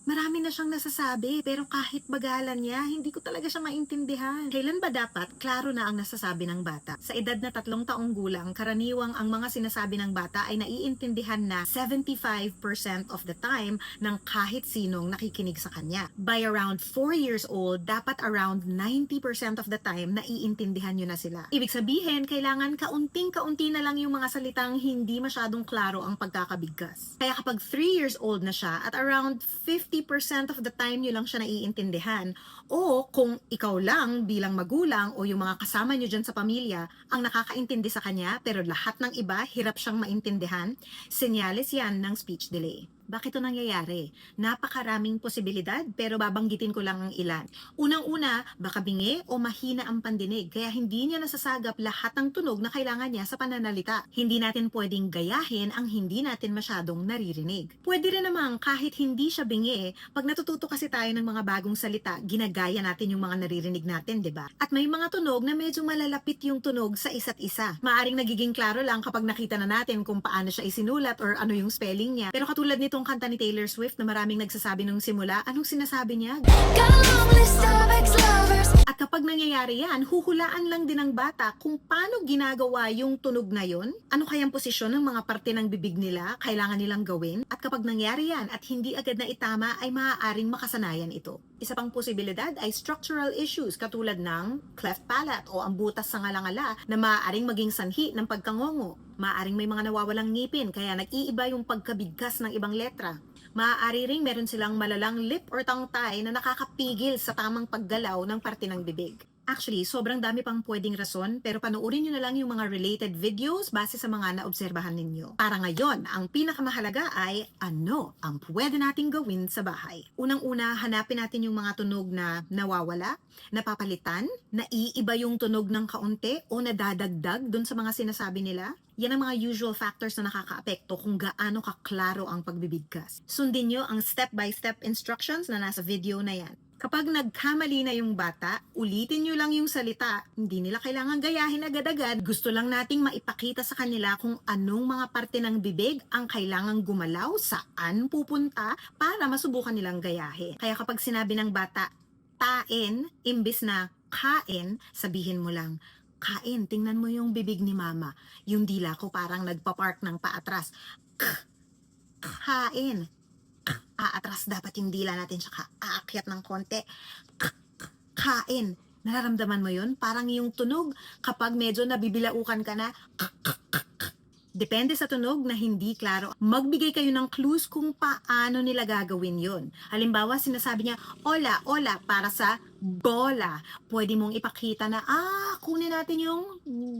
Marami na siyang nasasabi, pero kahit bagalan niya, hindi ko talaga siya maintindihan. Kailan ba dapat klaro na ang nasasabi ng bata? Sa edad na 3 taong gulang, karaniwang ang mga sinasabi ng bata ay naiintindihan na 75% of the time ng kahit sinong nakikinig sa kanya. By around 4 years old, dapat around 90% of the time naiintindihan nyo na sila. Ibig sabihin, kailangan kaunting-kaunti na lang yung mga salitang hindi masyadong klaro ang pagkakabigkas. Kaya kapag 3 years old na siya, at around 50% of the time nyo lang siya naiintindihan, o kung ikaw lang bilang magulang o yung mga kasama nyo dyan sa pamilya ang nakakaintindi sa kanya pero lahat ng iba hirap siyang maintindihan, senyales yan ng speech delay. Bakit ito nangyayari? Napakaraming posibilidad pero babanggitin ko lang ang ilan. Unang-una, baka bingi o mahina ang pandinig kaya hindi niya nasasagap lahat ng tunog na kailangan niya sa pananalita. Hindi natin pwedeng gayahin ang hindi natin masyadong naririnig. Pwede rin naman kahit hindi siya bingi, pag natututo kasi tayo ng mga bagong salita, ginagaya natin yung mga naririnig natin, di ba? At may mga tunog na medyo malalapit yung tunog sa isa't isa. Maaring nagiging klaro lang kapag nakita na natin kung paano siya isinulat or ano yung spelling niya. Pero katulad nitong kanta ni Taylor Swift na maraming nagsasabi nung simula, anong sinasabi niya? At kapag nangyayari yan, huhulaan lang din ng bata kung paano ginagawa yung tunog na yon, ano kayang posisyon ng mga parte ng bibig nila, kailangan nilang gawin, at kapag nangyari yan at hindi agad na itama ay maaaring makasanayan ito. Isa pang posibilidad ay structural issues katulad ng cleft palate o ang butas sa ngalangala na maaaring maging sanhi ng pagkangongo. Maaaring may mga nawawalang ngipin kaya nag-iiba yung pagkabigkas ng ibang letra. Maaari ring meron silang malalang lip or tongue tie na nakakapigil sa tamang paggalaw ng parte ng bibig. Actually, sobrang dami pang pwedeng rason pero panoorin nyo na lang yung mga related videos base sa mga naobserbahan ninyo. Para ngayon, ang pinakamahalaga ay ano ang pwede nating gawin sa bahay. Unang-una, hanapin natin yung mga tunog na nawawala, napapalitan, naiiba yung tunog ng kaunti o nadadagdag dun sa mga sinasabi nila. Yan ang mga usual factors na nakakaapekto kung gaano kaklaro ang pagbibigkas. Sundin nyo ang step-by-step instructions na nasa video na yan. Kapag nagkamali na yung bata, ulitin nyo lang yung salita. Hindi nila kailangan gayahin agad-agad. Gusto lang nating maipakita sa kanila kung anong mga parte ng bibig ang kailangang gumalaw, saan pupunta, para masubukan nilang gayahin. Kaya kapag sinabi ng bata, tain, imbis na kain, sabihin mo lang, kain, tingnan mo yung bibig ni mama. Yung dila ko parang nagpa-park ng paatras. Kain. Aatras dapat yung dila natin tsaka aakyat ng konti. Kain. Nararamdaman mo yun? Parang yung tunog kapag medyo nabibilaukan ka na. Depende sa tunog na hindi klaro. Magbigay kayo ng clues kung paano nila gagawin yon. Halimbawa, sinasabi niya, ola, ola, para sa bola. Pwede mong ipakita na, kunin natin yung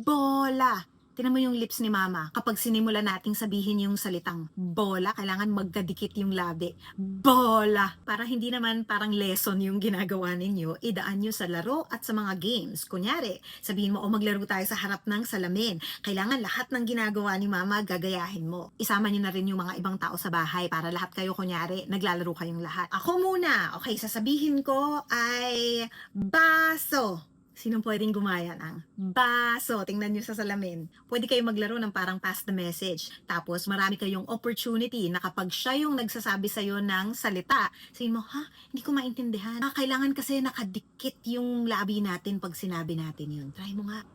bola. Tingnan mo yung lips ni mama. Kapag sinimula nating sabihin yung salitang bola, kailangan magkadikit yung labi. Bola! Para hindi naman parang lesson yung ginagawa ninyo, idaan nyo sa laro at sa mga games. Kunyari, sabihin mo, maglaro tayo sa harap ng salamin. Kailangan lahat ng ginagawa ni mama, gagayahin mo. Isama nyo na rin yung mga ibang tao sa bahay para lahat kayo, kunyari, naglalaro kayong lahat. Ako muna. Okay, sasabihin ko ay baso. Sinong pwedeng gumaya ng baso? Tingnan nyo sa salamin. Pwede kayo maglaro ng parang pass the message. Tapos marami kayong opportunity na kapag siya yung nagsasabi sa'yo ng salita, sabihin mo, hindi ko maintindihan. Kailangan kasi nakadikit yung labi natin pag sinabi natin yun. Try mo nga.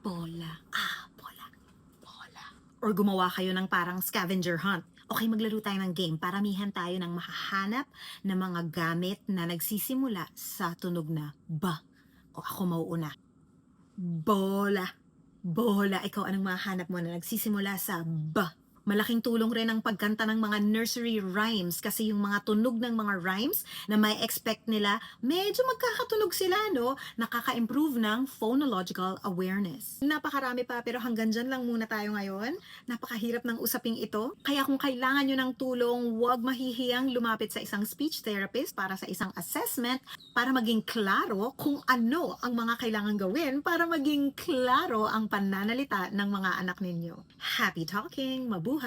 Bola. Bola. Bola. Or gumawa kayo ng parang scavenger hunt. Okay, maglaro tayo ng game. Paramihan tayo ng mahahanap na mga gamit na nagsisimula sa tunog na ba. O ako mauuna. Bola. Bola. Ikaw anong mahanap mo na nagsisimula sa ba? Malaking tulong rin ang pagkanta ng mga nursery rhymes kasi yung mga tunog ng mga rhymes na may expect nila, medyo magkakatunog sila, no? Nakaka-improve ng phonological awareness. Napakarami pa pero hanggang dyan lang muna tayo ngayon. Napakahirap ng usaping ito. Kaya kung kailangan nyo ng tulong, huwag mahihiyang lumapit sa isang speech therapist para sa isang assessment para maging klaro kung ano ang mga kailangan gawin para maging klaro ang pananalita ng mga anak ninyo. Happy talking! Mabuhay!